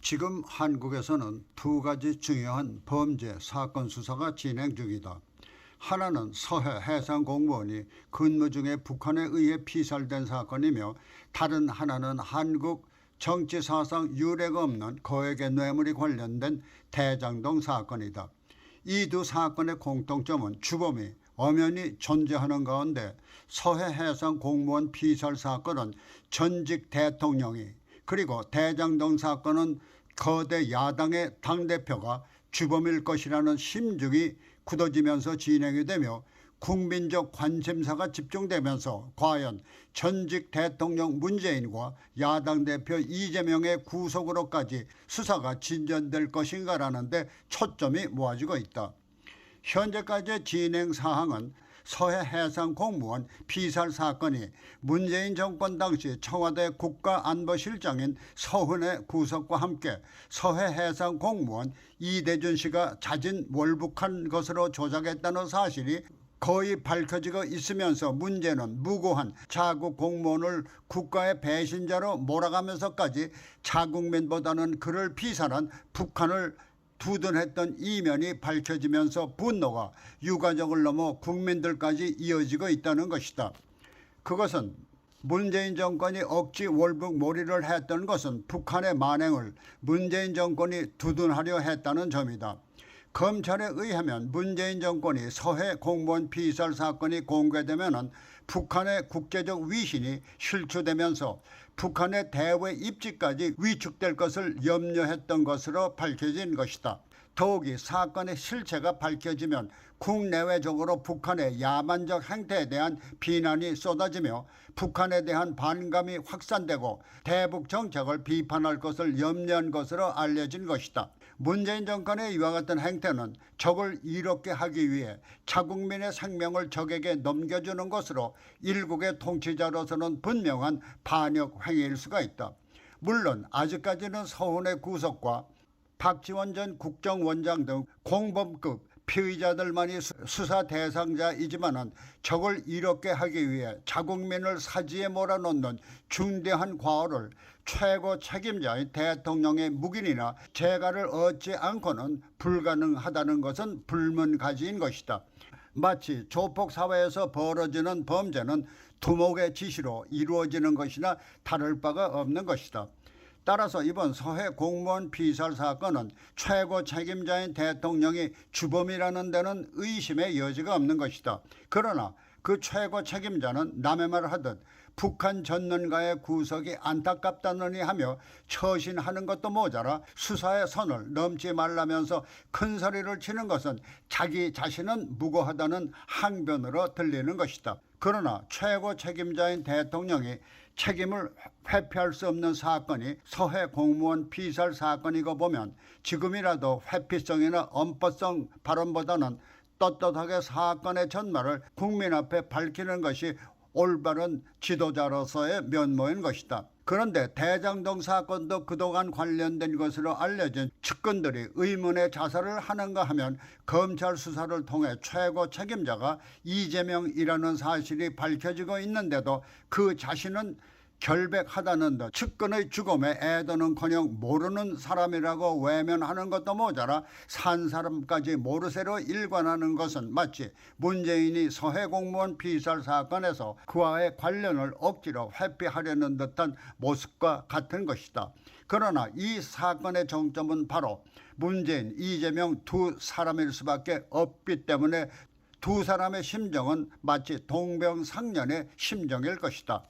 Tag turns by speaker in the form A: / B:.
A: 지금 한국에서는 두 가지 중요한 범죄 사건 수사가 진행 중이다. 하나는 서해 해상공무원이 근무 중에 북한에 의해 피살된 사건이며, 다른 하나는 한국 정치 사상 유례가 없는 거액의 뇌물이 관련된 대장동 사건이다. 이 두 사건의 공통점은 주범이 엄연히 존재하는 가운데, 서해 해상공무원 피살 사건은 전직 대통령이, 그리고 대장동 사건은 거대 야당의 당대표가 주범일 것이라는 심증이 굳어지면서 진행이 되며, 국민적 관심사가 집중되면서 과연 전직 대통령 문재인과 야당 대표 이재명의 구속으로까지 수사가 진전될 것인가라는 데 초점이 모아지고 있다. 현재까지의 진행 사항은 서해 해상공무원 피살 사건이 문재인 정권 당시 청와대 국가안보실장인 서훈의 구속과 함께 서해 해상공무원 이대준 씨가 자진 월북한 것으로 조작했다는 사실이 거의 밝혀지고 있으면서, 문제는 무고한 자국 공무원을 국가의 배신자로 몰아가면서까지 자국민보다는 그를 피살한 북한을 두둔했던 이면이 밝혀지면서 분노가 유가족을 넘어 국민들까지 이어지고 있다는 것이다. 그것은 문재인 정권이 억지 월북 몰이를 했던 것은 북한의 만행을 문재인 정권이 두둔하려 했다는 점이다. 검찰에 의하면 문재인 정권이 서해 공무원 피살 사건이 공개되면 북한의 국제적 위신이 실추되면서 북한의 대외 입지까지 위축될 것을 염려했던 것으로 밝혀진 것이다. 더욱이 사건의 실체가 밝혀지면 국내외적으로 북한의 야만적 행태에 대한 비난이 쏟아지며 북한에 대한 반감이 확산되고 대북 정책을 비판할 것을 염려한 것으로 알려진 것이다. 문재인 정권의 이와 같은 행태는 적을 이롭게 하기 위해 자국민의 생명을 적에게 넘겨주는 것으로 일국의 통치자로서는 분명한 반역 행위일 수가 있다. 물론 아직까지는 서훈의 구속과 박지원 전 국정원장 등 공범급 피의자들만이 수사 대상자이지만, 적을 이롭게 하기 위해 자국민을 사지에 몰아넣는 중대한 과오를 최고 책임자인 대통령의 묵인이나 재가를 얻지 않고는 불가능하다는 것은 불문가지인 것이다. 마치 조폭사회에서 벌어지는 범죄는 두목의 지시로 이루어지는 것이나 다를 바가 없는 것이다. 따라서 이번 서해 공무원 피살 사건은 최고 책임자인 대통령이 주범이라는 데는 의심의 여지가 없는 것이다. 그러나 그 최고 책임자는 남의 말 하듯 북한 전문가의 구속이 안타깝다느니 하며 처신하는 것도 모자라 수사의 선을 넘지 말라면서 큰 소리를 치는 것은 자기 자신은 무고하다는 항변으로 들리는 것이다. 그러나 최고 책임자인 대통령이 책임을 회피할 수 없는 사건이 서해 공무원 피살 사건이고 보면, 지금이라도 회피성이나 엄포성 발언보다는 떳떳하게 사건의 전말을 국민 앞에 밝히는 것이 올바른 지도자로서의 면모인 것이다. 그런데 대장동 사건도 그동안 관련된 것으로 알려진 측근들이 의문의 자살을 하는가 하면, 검찰 수사를 통해 최고 책임자가 이재명이라는 사실이 밝혀지고 있는데도 그 자신은 결백하다는 듯 측근의 죽음에 애도는커녕 모르는 사람이라고 외면하는 것도 모자라 산 사람까지 모르쇠로 일관하는 것은 마치 문재인이 서해 공무원 피살 사건에서 그와의 관련을 억지로 회피하려는 듯한 모습과 같은 것이다. 그러나 이 사건의 정점은 바로 문재인, 이재명 두 사람일 수밖에 없기 때문에 두 사람의 심정은 마치 동병상련의 심정일 것이다.